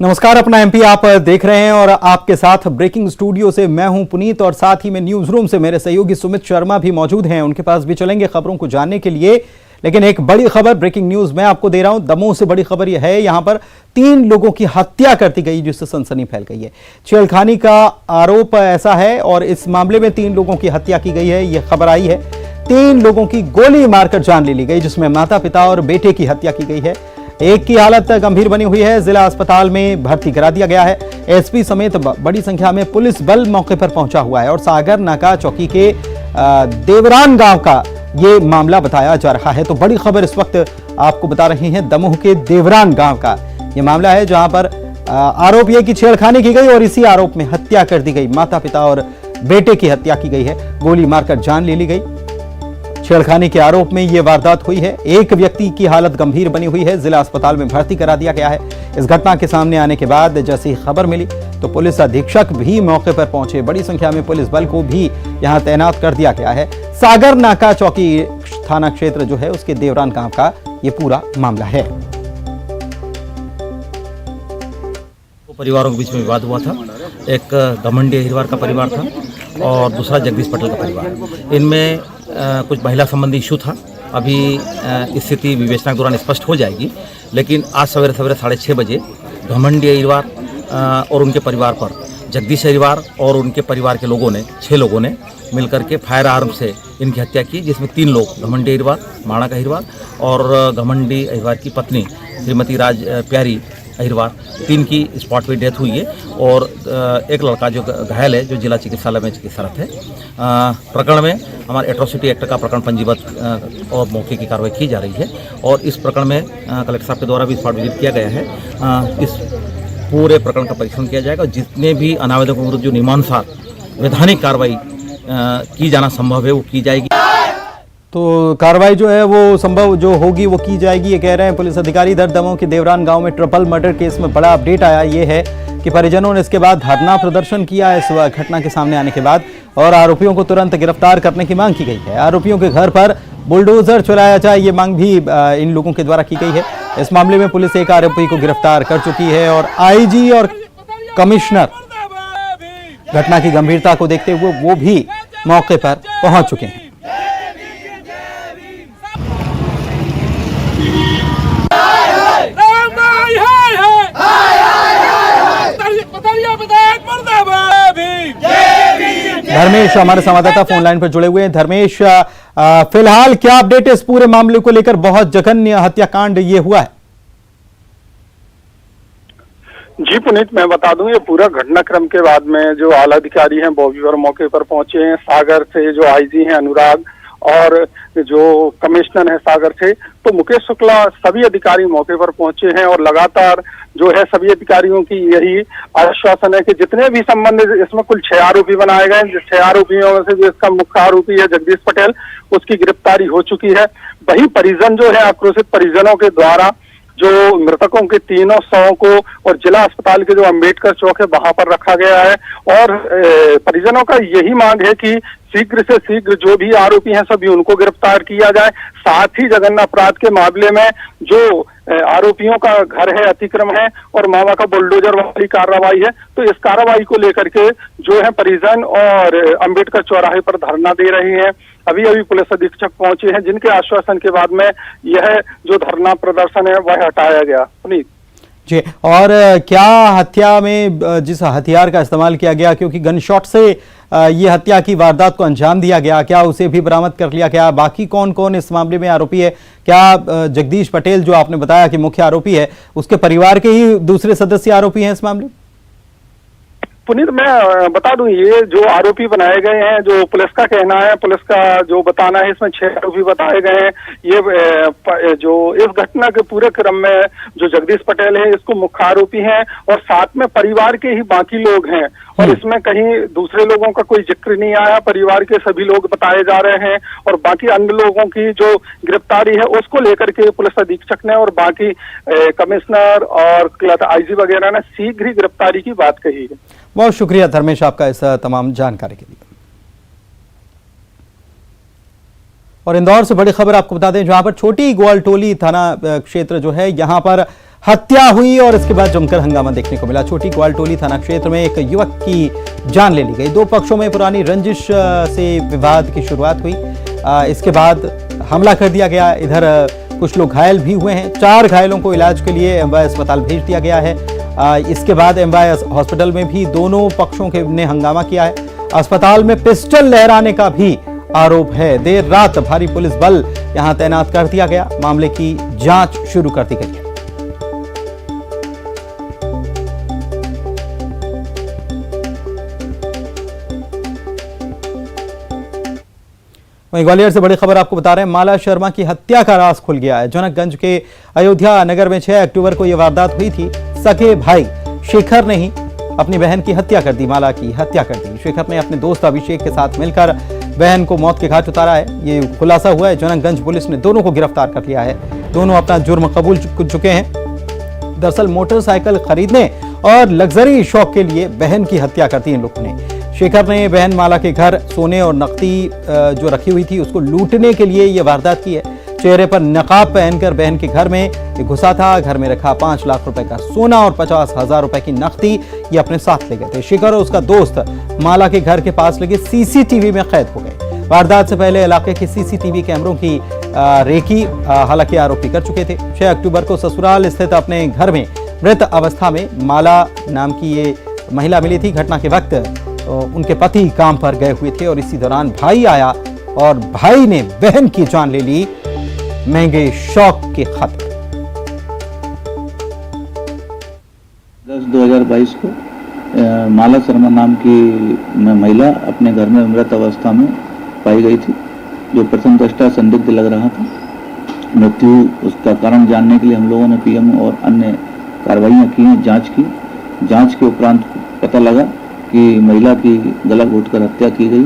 नमस्कार, अपना एमपी आप देख रहे हैं और आपके साथ ब्रेकिंग स्टूडियो से मैं हूं पुनीत और साथ ही में न्यूज रूम से मेरे सहयोगी सुमित शर्मा भी मौजूद हैं। उनके पास भी चलेंगे खबरों को जानने के लिए। लेकिन एक बड़ी खबर ब्रेकिंग न्यूज मैं आपको दे रहा हूं। दमोह से बड़ी खबर यह है, यहां पर 3 लोगों की हत्या कर दी गई, जिससे सनसनी फैल गई है। छेड़खानी का आरोप ऐसा है और इस मामले में 3 लोगों की हत्या की गई है, यह खबर आई है। 3 लोगों की गोली मारकर जान ले ली गई, जिसमें माता पिता और बेटे की हत्या की गई है। एक की हालत गंभीर बनी हुई है, जिला अस्पताल में भर्ती करा दिया गया है। एसपी समेत बड़ी संख्या में पुलिस बल मौके पर पहुंचा हुआ है और सागर नाका चौकी के देवरान गांव का ये मामला बताया जा रहा है। तो बड़ी खबर इस वक्त आपको बता रहे हैं, दमोह के देवरान गांव का ये मामला है, जहां पर आरोप यह कि छेड़खानी की गई और इसी आरोप में हत्या कर दी गई। माता पिता और बेटे की हत्या की गई है, गोली मारकर जान ले ली गई। छेड़खानी के आरोप में यह वारदात हुई है। एक व्यक्ति की हालत गंभीर बनी हुई है, जिला अस्पताल में भर्ती करा दिया गया है। इस घटना के सामने आने के बाद जैसे ही खबर मिली तो पुलिस अधीक्षक भी मौके पर पहुंचे। बड़ी संख्या में पुलिस बल को भी यहां तैनात कर दिया गया है। सागर नाका चौकी थाना क्षेत्र जो है उसके देवरान गांव का यह पूरा मामला है। परिवारों के बीच में विवाद हुआ था। एक घमंडी अहिरवार का परिवार था और दूसरा जगदीश पटेल का परिवार। इनमें कुछ महिला संबंधी इशू था। अभी स्थिति विवेचना के दौरान स्पष्ट हो जाएगी, लेकिन आज सवेरे 6:30 बजे घमंडी अहिरवार और उनके परिवार पर जगदीश अहिरवार और उनके परिवार के लोगों ने 6 लोगों ने मिलकर के फायर आर्म से इनकी हत्या की, जिसमें 3 लोग घमंडी अहिरवार, माणक अहिरवार और घमंडी अहिरवार की पत्नी श्रीमती राज प्यारी अहिरवार, 3 की स्पॉट पे डेथ हुई है और एक लड़का जो घायल है, जो जिला चिकित्सालय में चिकित्सारत है। प्रकरण में हमारे एट्रोसिटी एक्ट का प्रकरण पंजीबद्ध और मौके की कार्रवाई की जा रही है और इस प्रकरण में कलेक्टर साहब के द्वारा भी स्पॉट विजिट किया गया है। इस पूरे प्रकरण का परीक्षण किया जाएगा और जितने भी अनावेदकों के विरुद्ध जो नियमानुसार वैधानिक कार्रवाई की जाना संभव है वो की जाएगी। तो कार्रवाई जो है वो संभव जो होगी वो की जाएगी, ये कह रहे हैं पुलिस अधिकारी। इधर दमोह के देवरान गांव में ट्रिपल मर्डर केस में बड़ा अपडेट आया ये है कि परिजनों ने इसके बाद धरना प्रदर्शन किया इस घटना के सामने आने के बाद और आरोपियों को तुरंत गिरफ्तार करने की मांग की गई है। आरोपियों के घर पर बुलडोजर चलाया जाए, ये मांग भी इन लोगों के द्वारा की गई है। इस मामले में पुलिस एक आरोपी को गिरफ्तार कर चुकी है और आईजी और कमिश्नर घटना की गंभीरता को देखते हुए वो भी मौके पर पहुंच चुके हैं। धर्मेश हमारे संवाददाता फोन लाइन पर जुड़े हुए हैं। धर्मेश, फिलहाल क्या अपडेट है इस पूरे मामले को लेकर? बहुत जघन्य हत्याकांड ये हुआ है। जी पुनीत, मैं बता दूं, ये पूरा घटनाक्रम के बाद में जो आला अधिकारी हैं बॉबी और मौके पर पहुंचे हैं। सागर से जो आईजी हैं अनुराग और जो कमिश्नर है सागर से तो मुकेश शुक्ला, सभी अधिकारी मौके पर पहुंचे हैं और लगातार जो है सभी अधिकारियों की यही आश्वासन है कि जितने भी संबंधित, इसमें कुल 6 आरोपी बनाए गए हैं। 6 आरोपियों में से जो इसका मुख्य आरोपी है जगदीश पटेल, उसकी गिरफ्तारी हो चुकी है। वही परिजन जो है, आक्रोशित परिजनों के द्वारा जो मृतकों के 3 शवों को और जिला अस्पताल के जो अंबेडकर चौक है वहां पर रखा गया है और परिजनों का यही मांग है कि शीघ्र से शीघ्र जो भी आरोपी हैं सभी उनको गिरफ्तार किया जाए। साथ ही जघन्य अपराध के मामले में जो आरोपियों का घर है, अतिक्रम है और मामा का बुलडोजर वाली कार्रवाई है, तो इस कार्रवाई को लेकर के जो है परिजन और अंबेडकर चौराहे पर धरना दे रहे हैं। अभी अभी पुलिस अधीक्षक पहुंचे हैं, जिनके आश्वासन के बाद में यह जो धरना प्रदर्शन है वह हटाया गया। पुनीत जी, और क्या हत्या में जिस हथियार का इस्तेमाल किया गया, क्योंकि गन शॉट से ये हत्या की वारदात को अंजाम दिया गया, क्या उसे भी बरामद कर लिया गया? बाकी कौन कौन इस मामले में आरोपी है? क्या जगदीश पटेल जो आपने बताया कि मुख्य आरोपी है, उसके परिवार के ही दूसरे सदस्य आरोपी हैं इस मामले? पुनीत, मैं बता दूं, ये जो आरोपी बनाए गए हैं, जो पुलिस का कहना है, पुलिस का जो बताना है, इसमें 6 आरोपी बताए गए हैं। ये जो इस घटना के पूरे क्रम में जो जगदीश पटेल है इसको मुख्य आरोपी हैं और साथ में परिवार के ही बाकी लोग हैं और इसमें कहीं दूसरे लोगों का कोई जिक्र नहीं आया। परिवार के सभी लोग बताए जा रहे हैं और बाकी अन्य लोगों की जो गिरफ्तारी है उसको लेकर के पुलिस अधीक्षक ने और बाकी कमिश्नर और आईजी वगैरह ने शीघ्र ही गिरफ्तारी की बात कही है। बहुत शुक्रिया धर्मेश आपका इस तमाम जानकारी के लिए। और इंदौर से बड़ी खबर आपको बता दें, जहां पर छोटी ग्वालटोली थाना क्षेत्र जो है, यहां पर हत्या हुई और इसके बाद जमकर हंगामा देखने को मिला। छोटी ग्वालटोली थाना क्षेत्र में एक युवक की जान ले ली गई। दो पक्षों में पुरानी रंजिश से विवाद की शुरुआत हुई। इसके बाद हमला कर दिया गया। इधर कुछ लोग घायल भी हुए हैं। 4 घायलों को इलाज के लिए एमवाय अस्पताल भेज दिया गया है। इसके बाद एमवाय हॉस्पिटल में भी दोनों पक्षों के ने हंगामा किया है। अस्पताल में पिस्टल लहराने का भी आरोप है। देर रात भारी पुलिस बल यहां तैनात कर दिया गया। मामले की जांच शुरू कर दी गई है। वहीं ग्वालियर से बड़ी खबर आपको बता रहे हैं। माला शर्मा की हत्या का राज खुल गया है। जनकगंज के अयोध्या नगर में 6 अक्टूबर को यह वारदात हुई थी। सगे भाई शेखर ने ही अपनी बहन की हत्या कर दी। माला की हत्या कर दी। शेखर ने अपने दोस्त अभिषेक के साथ मिलकर बहन को मौत के घाट उतारा है। ये खुलासा हुआ है। जनकगंज पुलिस ने दोनों को गिरफ्तार कर लिया है। दोनों अपना जुर्म कबूल चुके हैं। दरअसल मोटरसाइकिल खरीदने और लग्जरी शौक के लिए बहन की हत्या कर दी इन लोगों ने। शेखर ने बहन माला के घर सोने और नकदी जो रखी हुई थी उसको लूटने के लिए यह वारदात की है। चेहरे पर नकाब पहनकर बहन के घर में घुसा था। घर में रखा 5 लाख रुपए का सोना और 50,000 रुपए की नकदी ये अपने साथ ले गए थे। शेखर और उसका दोस्त माला के घर के पास लगे सीसीटीवी में कैद हो गए। वारदात से पहले इलाके के सीसीटीवी कैमरों की रेकी हालांकि आरोपी कर चुके थे। 6 अक्टूबर को ससुराल स्थित अपने घर में मृत अवस्था में माला नाम की ये महिला मिली थी। घटना के वक्त उनके पति काम पर गए हुए थे और इसी दौरान भाई आया और भाई ने बहन की जान ले ली महंगे शौक के खातिर। 10/2022 को माला शर्मा नाम की महिला अपने घर में मृत अवस्था में पाई गई थी, जो प्रथम दृष्टया संदिग्ध लग रहा था। मृत्यु उसका कारण जानने के लिए हम लोगों ने पीएम और अन्य कार्रवाइयाँ की हैं, जांच की। जांच के उपरांत पता लगा कि महिला की गला घोंटकर हत्या की गई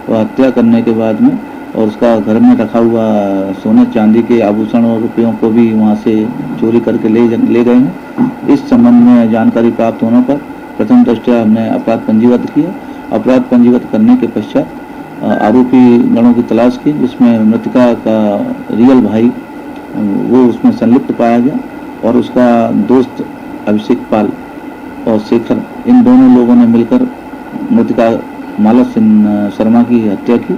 और हत्या करने के बाद में और उसका घर में रखा हुआ सोने चांदी के आभूषण और रुपयों को भी वहां से चोरी करके ले गए हैं। इस संबंध में जानकारी प्राप्त होने पर प्रथम दृष्टया हमने अपराध पंजीबद्ध किया। अपराध पंजीबद्ध करने के पश्चात आरोपी गणों की तलाश की, जिसमें मृतका का रियल भाई वो उसमें संलिप्त पाया गया और उसका दोस्त अभिषेक पाल और शेखर, इन दोनों लोगों ने मिलकर मृतका माला शर्मा की हत्या की।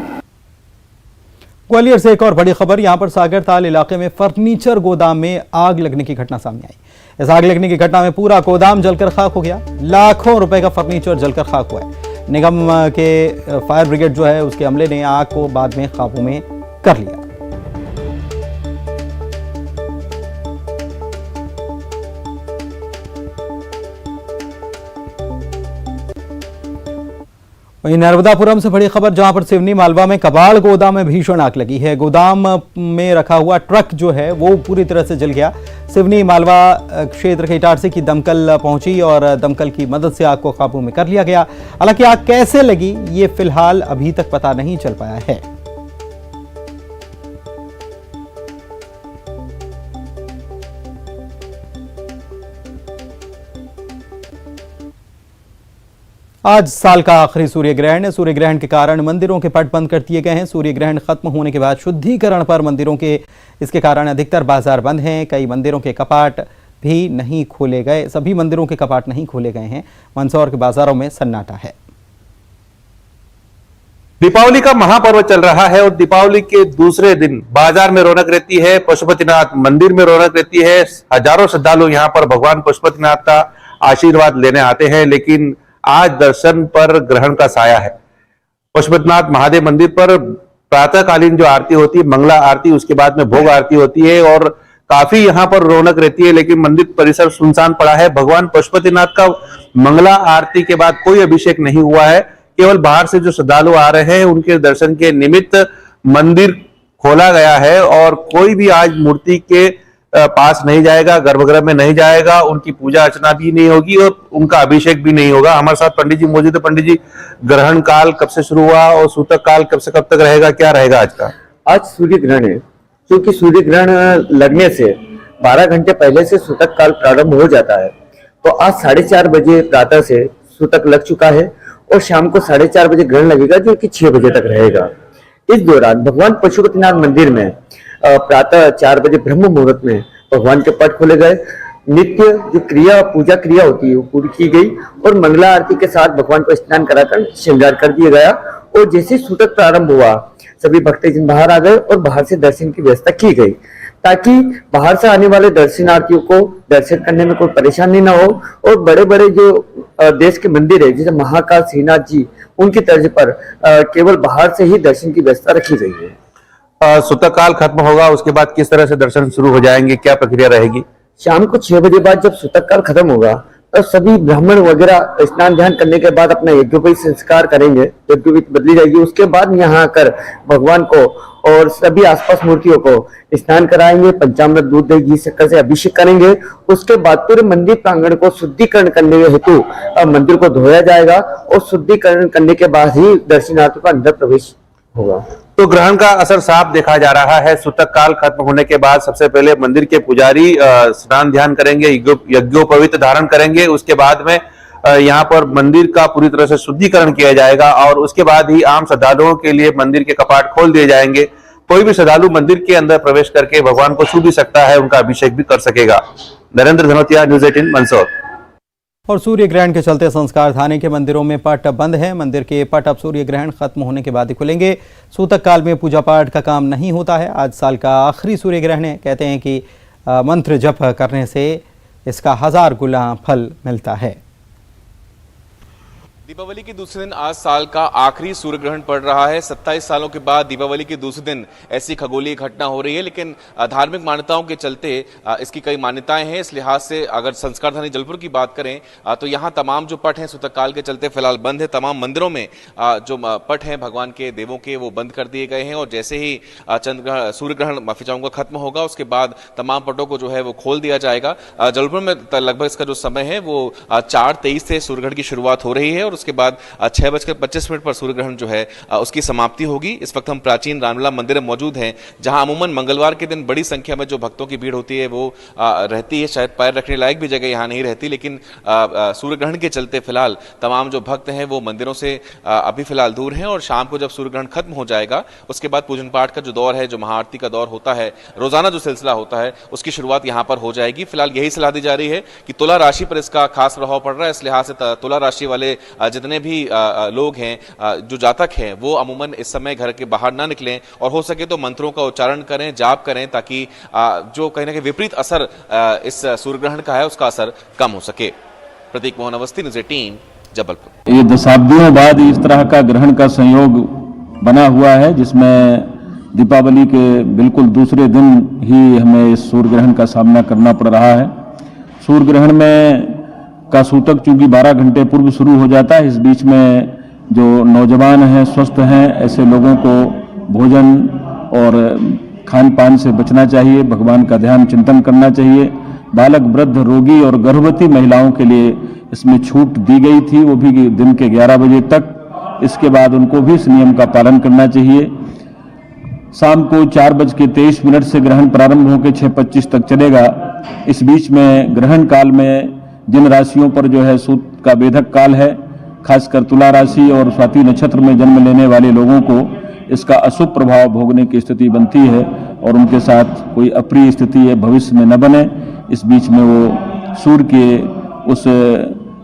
ग्वालियर से एक और बड़ी खबर। यहां पर सागरताल इलाके में फर्नीचर गोदाम में आग लगने की घटना सामने आई। इस आग लगने की घटना में पूरा गोदाम जलकर खाक हो गया। लाखों रुपए का फर्नीचर जलकर खाक हुआ है। निगम के फायर ब्रिगेड जो है उसके अमले ने आग को बाद में काबू में कर लिया। वहीं नर्मदापुरम से बड़ी खबर, जहां पर सिवनी मालवा में कबाड़ गोदाम में भीषण आग लगी है। गोदाम में रखा हुआ ट्रक जो है वो पूरी तरह से जल गया। सिवनी मालवा क्षेत्र के इटारसी की दमकल पहुंची और दमकल की मदद से आग को काबू में कर लिया गया। हालांकि आग कैसे लगी ये फिलहाल अभी तक पता नहीं चल पाया है। आज साल का आखिरी सूर्य ग्रहण है। सूर्य ग्रहण के कारण मंदिरों के पट बंद कर दिए गए हैं। सूर्य ग्रहण खत्म होने के बाद शुद्धिकरण पर मंदिरों के इसके कारण अधिकतर बाजार बंद हैं। कई मंदिरों के कपाट भी नहीं खोले गए। सभी मंदिरों के कपाट नहीं खोले गए हैं। मंदसौर के बाजारों में सन्नाटा है। दीपावली का महापर्व चल रहा है और दीपावली के दूसरे दिन बाजार में रौनक रहती है। पशुपतिनाथ मंदिर में रौनक रहती है। हजारों श्रद्धालु यहाँ पर भगवान पशुपतिनाथ का आशीर्वाद लेने आते हैं, लेकिन आज दर्शन पर ग्रहण का साया है। पशुपतिनाथ महादेव मंदिर पर प्रातःकालीन जो आरती होती है, मंगला आरती, उसके बाद में भोग आरती होती है और काफी यहाँ पर रौनक रहती है, लेकिन मंदिर परिसर सुनसान पड़ा है। भगवान पशुपतिनाथ का मंगला आरती के बाद कोई अभिषेक नहीं हुआ है। केवल बाहर से जो श्रद्धालु आ रहे हैं उनके दर्शन के निमित्त मंदिर खोला गया है और कोई भी आज मूर्ति के पास नहीं जाएगा, गर्भगृह में नहीं जाएगा, उनकी पूजा अर्चना भी नहीं होगी और उनका अभिषेक भी नहीं होगा। हमारे साथ पंडित जी मौजूद है। पंडित जी, ग्रहण काल कब से शुरू हुआ और सूतक काल कब से कब तक रहेगा, क्या रहेगा आज का? आज सूर्य ग्रहण है, क्योंकि सूर्य ग्रहण लगने से 12 घंटे पहले से सूतक काल प्रारंभ हो जाता है। तो आज 4:30 बजे प्रातः से सूतक लग चुका है और शाम को 4:30 बजे ग्रहण लगेगा, जो कि 6 बजे तक रहेगा। इस दौरान भगवान पशुपतिनाथ मंदिर में प्रातः 4 बजे ब्रह्म मुहूर्त में भगवान के पट खोले गए नित्य जो क्रिया पूजा क्रिया होती है वो पूरी की गई और मंगला आरती के साथ भगवान को स्नान कराकर श्रृंगार कर दिया गया। और जैसे सूतक प्रारंभ हुआ सभी भक्तजन बाहर आ गए और बाहर से दर्शन की व्यवस्था की गई ताकि बाहर से आने वाले दर्शनार्थियों को दर्शन करने में कोई परेशानी ना हो। और बड़े बड़े जो देश के मंदिर है जैसे महाकाल श्रीनाथ जी, उनकी तर्ज पर केवल बाहर से ही दर्शन की व्यवस्था रखी गई है। सूतक काल खत्म होगा उसके बाद किस तरह से दर्शन शुरू हो जाएंगे, क्या प्रक्रिया रहेगी? शाम को 6 बजे बाद जब सूतक काल खत्म होगा तो सभी ब्राह्मण वगैरह स्नान ध्यान करने के बाद अपना यज्ञोपवीत संस्कार करेंगे, यज्ञोपवीत बदली जाएगी। उसके बाद यहाँ आकर भगवान को और सभी आसपास मूर्तियों को स्नान कराएंगे, पंचामृत दूध दही घी शक्कर से अभिषेक करेंगे। उसके बाद पूरे मंदिर प्रांगण को शुद्धिकरण करने हेतु मंदिर को धोया जाएगा और शुद्धिकरण करने के बाद ही दर्शनार्थियों का अंदर प्रवेश होगा। तो ग्रहण का असर साफ देखा जा रहा है। सूतक काल खत्म होने के बाद सबसे पहले मंदिर के पुजारी स्नान ध्यान करेंगे, यज्ञोपवीत धारण करेंगे। उसके बाद में यहाँ पर मंदिर का पूरी तरह से शुद्धिकरण किया जाएगा और उसके बाद ही आम श्रद्धालुओं के लिए मंदिर के कपाट खोल दिए जाएंगे। कोई भी श्रद्धालु मंदिर के अंदर प्रवेश करके भगवान को छू भी सकता है, उनका अभिषेक भी कर सकेगा। नरेंद्र धनोतिया, न्यूज़ 18 मंदसौर। और सूर्य ग्रहण के चलते संस्कार थाने के मंदिरों में पट बंद है। मंदिर के पट अब सूर्य ग्रहण खत्म होने के बाद ही खुलेंगे। सूतक काल में पूजा पाठ का काम नहीं होता है। आज साल का आखिरी सूर्य ग्रहण है। कहते हैं कि मंत्र जप करने से इसका 1000 गुना फल मिलता है। दीपावली के दूसरे दिन आज साल का आखिरी सूर्य ग्रहण पड़ रहा है। 27 सालों के बाद दीपावली के दूसरे दिन ऐसी खगोलीय घटना हो रही है, लेकिन धार्मिक मान्यताओं के चलते इसकी कई मान्यताएं हैं। इस लिहाज से अगर संस्कार थाने जलपुर की बात करें तो यहाँ तमाम जो पट हैं सूतक काल के चलते फिलहाल बंद है। तमाम मंदिरों में जो पट हैं भगवान के देवों के वो बंद कर दिए गए हैं और जैसे ही सूर्य ग्रहण माफी चाहूंगा खत्म होगा उसके बाद तमाम पटों को जो है वो खोल दिया जाएगा। जलपुर में लगभग इसका जो समय है वो 4:23 से सूर्य ग्रहण की शुरुआत हो रही है और उसके बाद 6:25 पर सूर्य ग्रहण जो है उसकी समाप्ति होगी। इस वक्त हम प्राचीन रामलला मंदिर में मौजूद हैं जहां अमूमन मंगलवार के दिन बड़ी संख्या में जो भक्तों की भीड़ होती है वो रहती है। शायद पैर रखने लायक भी जगह यहां नहीं रहती, लेकिन सूर्य ग्रहण के चलते फिलहाल तमाम जो भक्त हैं वो मंदिरों से अभी फिलहाल दूर हैं और शाम को जब सूर्य ग्रहण खत्म हो जाएगा उसके बाद पूजन पाठ का जो दौर है, जो महाआरती का दौर होता है, रोजाना जो सिलसिला होता है उसकी शुरुआत यहां पर हो जाएगी। फिलहाल यही सलाह दी जा रही है कि तुला राशि पर इसका खास प्रभाव पड़ रहा है। इस लिहाज से तुला राशि वाले जितने भी लोग हैं, जो जातक हैं, वो अमूमन इस समय घर के बाहर ना निकलें और हो सके तो मंत्रों का उच्चारण करें, जाप करें, ताकि जो कहीं ना कहीं विपरीत असर इस सूर्य ग्रहण का है उसका असर कम हो सके। प्रतीक मोहन अवस्थी, न्यूज़ 18 जबलपुर। ये दशाब्दियों बाद इस तरह का ग्रहण का संयोग बना हुआ है जिसमें दीपावली के बिल्कुल दूसरे दिन ही हमें इस सूर्य ग्रहण का सामना करना पड़ रहा है। सूर्य ग्रहण में का सूतक चूंकि 12 घंटे पूर्व शुरू हो जाता है। इस बीच में जो नौजवान हैं, स्वस्थ हैं, ऐसे लोगों को भोजन और खान पान से बचना चाहिए, भगवान का ध्यान चिंतन करना चाहिए। बालक, वृद्ध, रोगी और गर्भवती महिलाओं के लिए इसमें छूट दी गई थी, वो भी दिन के 11 बजे तक। इसके बाद उनको भी इस नियम का पालन करना चाहिए। शाम को 4:23 से ग्रहण प्रारंभ होकर 6:25 तक चलेगा। इस बीच में ग्रहण काल में जिन राशियों पर जो है सूत का वेधक काल है, खासकर तुला राशि और स्वाति नक्षत्र में जन्म लेने वाले लोगों को इसका अशुभ प्रभाव भोगने की स्थिति बनती है और उनके साथ कोई अप्रिय स्थिति है भविष्य में न बने। इस बीच में वो सूर्य के उस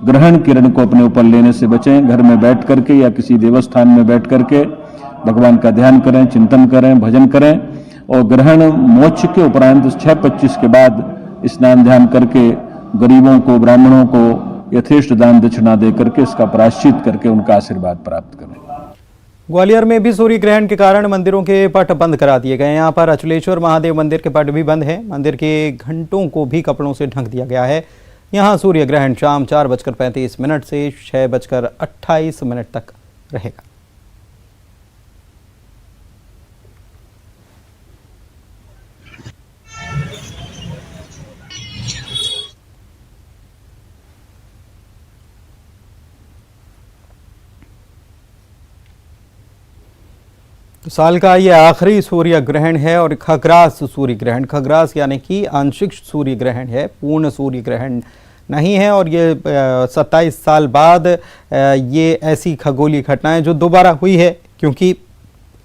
ग्रहण किरण को अपने ऊपर लेने से बचें। घर में बैठ करके या किसी देवस्थान में बैठ करके भगवान का ध्यान करें, चिंतन करें, भजन करें और ग्रहण मोक्ष के उपरांत 6:25 के बाद स्नान ध्यान करके गरीबों को, ब्राह्मणों को यथेष्ट दान दक्षिणा दे करके इसका प्रायश्चित करके उनका आशीर्वाद प्राप्त करें। ग्वालियर में भी सूर्य ग्रहण के कारण मंदिरों के पट बंद करा दिए गए। यहाँ पर अचलेश्वर महादेव मंदिर के पट भी बंद है। मंदिर के घंटों को भी कपड़ों से ढक दिया गया है। यहाँ सूर्य ग्रहण शाम 4:35 से 6:28 तक रहेगा। साल का ये आखिरी सूर्य ग्रहण है और खग्रास सूर्य ग्रहण, खग्रास यानी कि आंशिक सूर्य ग्रहण है, पूर्ण सूर्य ग्रहण नहीं है। और ये 27 साल बाद ये ऐसी खगोलीय घटनाएं जो दोबारा हुई है, क्योंकि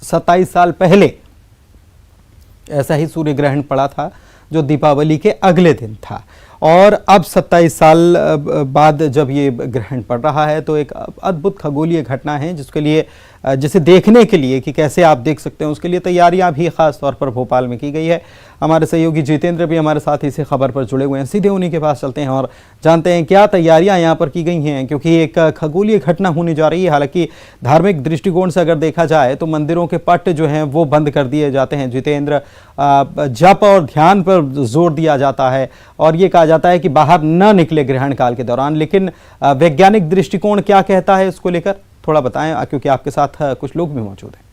27 साल पहले ऐसा ही सूर्य ग्रहण पड़ा था जो दीपावली के अगले दिन था और अब 27 साल बाद जब ये ग्रहण पड़ रहा है तो एक अद्भुत खगोलीय घटना है जिसे देखने के लिए कि कैसे आप देख सकते हैं उसके लिए तैयारियां भी खास तौर पर भोपाल में की गई है। हमारे सहयोगी जितेंद्र भी हमारे साथ इसी खबर पर जुड़े हुए हैं, सीधे उन्हीं के पास चलते हैं और जानते हैं क्या तैयारियां यहां पर की गई हैं, क्योंकि एक खगोलीय घटना होने जा रही है। हालांकि धार्मिक दृष्टिकोण से अगर देखा जाए तो मंदिरों के पट जो हैं वो बंद कर दिए जाते हैं जितेंद्र, जप और ध्यान पर जोर दिया जाता है और ये कहा जाता है कि बाहर न निकले ग्रहण काल के दौरान। लेकिन वैज्ञानिक दृष्टिकोण क्या कहता है इसको लेकर, थोड़ा बताएं, क्योंकि आपके साथ कुछ लोग भी मौजूद हैं।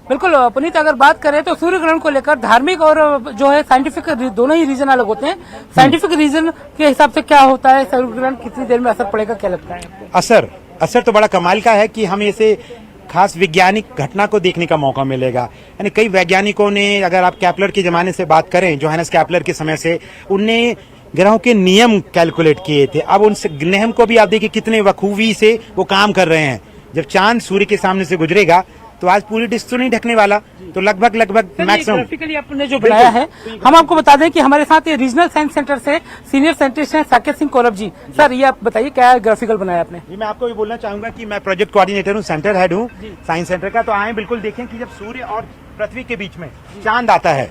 बिल्कुल पुनीत, अगर बात करें तो सूर्य ग्रहण को लेकर धार्मिक और जो है साइंटिफिक दोनों ही रीजन अलग होते हैं। साइंटिफिक रीजन के हिसाब से क्या होता है, सूर्य ग्रहण कितनी देर में असर पड़ेगा, क्या लगता है? असर तो बड़ा कमाल का है कि हमें इसे खास वैज्ञानिक घटना को देखने का मौका मिलेगा। यानी कई वैज्ञानिकों ने, अगर आप कैप्लर के जमाने से बात करें, जोहानस कैप्लर के समय से, उनने ग्रहों के नियम कैलकुलेट किए थे। अब उन नियम को भी आप देखिए कितने बखूबी से वो काम कर रहे हैं। जब चांद सूर्य के सामने से गुजरेगा तो आज पूरी डिस्क तो नहीं ढकने वाला, तो लगभग मैक्सिमम ग्राफिकली आपने जो बनाया है। हम आपको बता दें कि हमारे साथ ये रीजनल साइंस सेंटर से सीनियर साइंटिस्ट हैं साकेत सिंह कौरव जी। सर, ये आप बताइए क्या ग्राफिकल बनाया आपने? जी, मैं आपको ये बोलना चाहूंगा कि मैं प्रोजेक्ट कोऑर्डिनेटर हूँ, सेंटर हेड हूँ साइंस सेंटर का। तो आए बिल्कुल देखें कि जब सूर्य और पृथ्वी के बीच में चांद आता है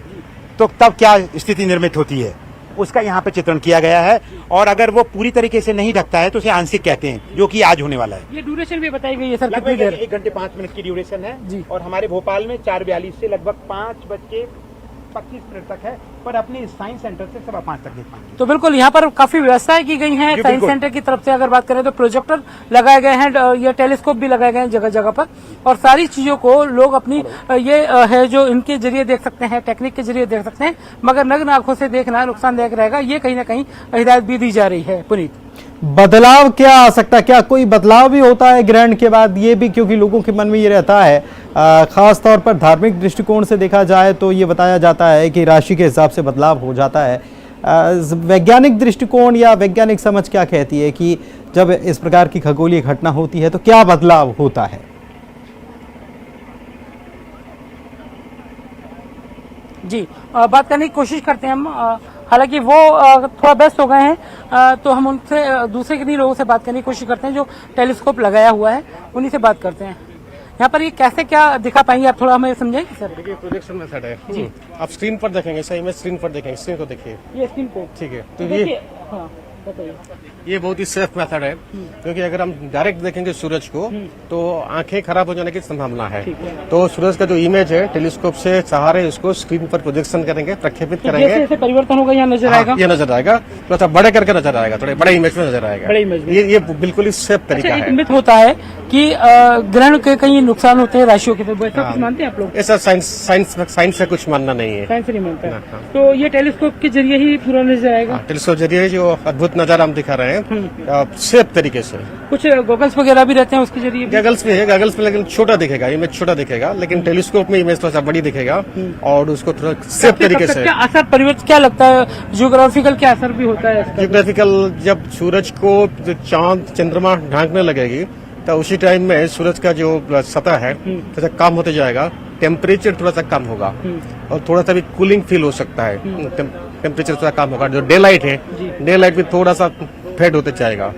तो तब क्या स्थिति निर्मित होती है, उसका यहाँ पे चित्रण किया गया है। और अगर वो पूरी तरीके से नहीं ढकता है तो उसे आंशिक कहते हैं, जो कि आज होने वाला है। ये ड्यूरेशन भी बताई गई है सर, कितनी लगभग देर? 1 घंटे 5 मिनट की ड्यूरेशन है जी। और हमारे भोपाल में 4:42 से लगभग 5:25 तक है, पर अपने साइंस सेंटर से 5:15 तक देख पाएंगे। तो बिल्कुल यहाँ पर काफी व्यवस्थाएं की गई हैं साइंस सेंटर की तरफ से। अगर बात करें तो प्रोजेक्टर लगाए गए हैं, ये टेलीस्कोप भी लगाए गए हैं जगह जगह पर, और सारी चीजों को लोग अपनी ये है जो इनके जरिए देख सकते हैं, टेक्निक के जरिए देख सकते हैं, मगर नग्न आंखों से देखना नुकसानदायक रहेगा, ये कहीं ना कहीं हिदायत भी दी जा रही है। पुनीत, बदलाव क्या आ सकता है, क्या कोई बदलाव भी होता है ग्रहण के बाद? ये भी क्योंकि लोगों के मन में ये रहता है, खास तौर पर धार्मिक दृष्टिकोण से देखा जाए तो ये बताया जाता है कि राशि के हिसाब से बदलाव हो जाता है। वैज्ञानिक दृष्टिकोण या वैज्ञानिक समझ क्या कहती है कि जब इस प्रकार की खगोलीय घटना होती है तो क्या बदलाव होता है? जी, बात करने की कोशिश करते हैं हम। हालांकि वो थोड़ा व्यस्त हो गए हैं, तो हम उनसे दूसरे किन्हीं लोगों से बात करने की कोशिश करते हैं जो टेलीस्कोप लगाया हुआ है, उन्हीं से बात करते हैं। यहाँ पर ये कैसे क्या दिखा पाएंगे आप, थोड़ा हमें समझाएंगे सर? देखिए, प्रोजेक्शन मेथड है जी। आप स्क्रीन पर देखेंगे, सही में स्क्रीन पर देखेंगे, स्क्रीन को देखिए, ये स्क्रीन पे ठीक है। तो हाँ, बताइए। ये बहुत ही सेफ मेथड है, क्योंकि अगर हम डायरेक्ट देखेंगे सूरज को तो आंखें खराब हो जाने की संभावना है। तो सूरज का जो इमेज है टेलीस्कोप से सहारे उसको स्क्रीन पर प्रोजेक्शन करेंगे, प्रक्षेपित करेंगे। जैसे परिवर्तन होगा यहाँ नजर आएगा, ये नजर आएगा, थोड़ा सा बड़े करके नजर आएगा, थोड़े बड़े इमेज में नजर आएगा। बड़े इमेज में। ये बिल्कुल ही सेफ तरीका है। मिथ होता है कि ग्रहण के कई नुकसान होते हैं राशियों के, तो ऐसा कुछ मानते हैं आप लोग? ऐसा साइंस से कुछ मानना नहीं है, साइंस नहीं मानता है। तो ये टेलीस्कोप के जरिए ही पूरा नजर आएगा? टेलीस्कोप जरिए जो अद्भुत नजारा हम दिखा रहे हैं सेफ तरीके से। कुछ गॉगल्स वगैरह भी रहते हैं उसके जरिए? गॉगल्स भी है, गॉगल्स में लेकिन छोटा दिखेगा, इमेज छोटा दिखेगा, लेकिन टेलीस्कोप में इमेज थोड़ा सा बड़ी दिखेगा और उसको थोड़ा सेफ तरीके से। क्या असर परिवर्तन क्या लगता है, जियोग्राफिकल क्या असर भी होता है? जियोग्राफिकल, जब सूरज को जो चांद चंद्रमा ढांकने लगेगी तो उसी टाइम में सूरज का जो सतह है थोड़ा सा कम होते जाएगा, टेम्परेचर थोड़ा सा कम होगा और थोड़ा सा भी कूलिंग फील हो सकता है, टेम्परेचर थोड़ा कम होगा। जो डे लाइट है, डे लाइट भी थोड़ा सा फेड होते जाएगा।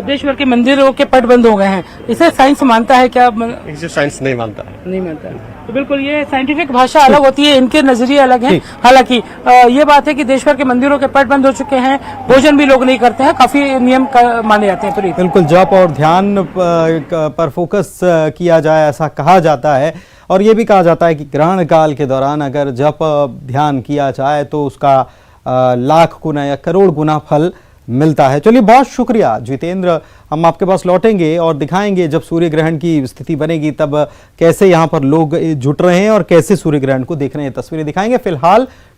देश भर के मंदिरों के पट बंद हो गए हैं, इसे साइंस मानता है क्या? इसे साइंस नहीं मानता है, नहीं मानता है। तो बिल्कुल ये साइंटिफिक भाषा अलग होती है, इनके नजरिए अलग हैं। हालांकि ये बात है कि देश भर के मंदिरों के पट बंद हो चुके हैं, भोजन भी लोग नहीं करते हैं, काफी नियम माने जाते हैं। बिल्कुल, जप और ध्यान पर फोकस किया जाए ऐसा कहा जाता है, और ये भी कहा जाता है कि ग्रहण काल के दौरान अगर जप ध्यान किया जाए तो उसका लाख गुना या करोड़ गुना फल मिलता है। चलिए, बहुत शुक्रिया जितेंद्र, हम आपके पास लौटेंगे और दिखाएंगे जब सूर्य ग्रहण की स्थिति बनेगी तब कैसे यहाँ पर लोग जुट रहे हैं और कैसे सूर्य ग्रहण को देख रहे हैं, तस्वीरें दिखाएंगे। फिलहाल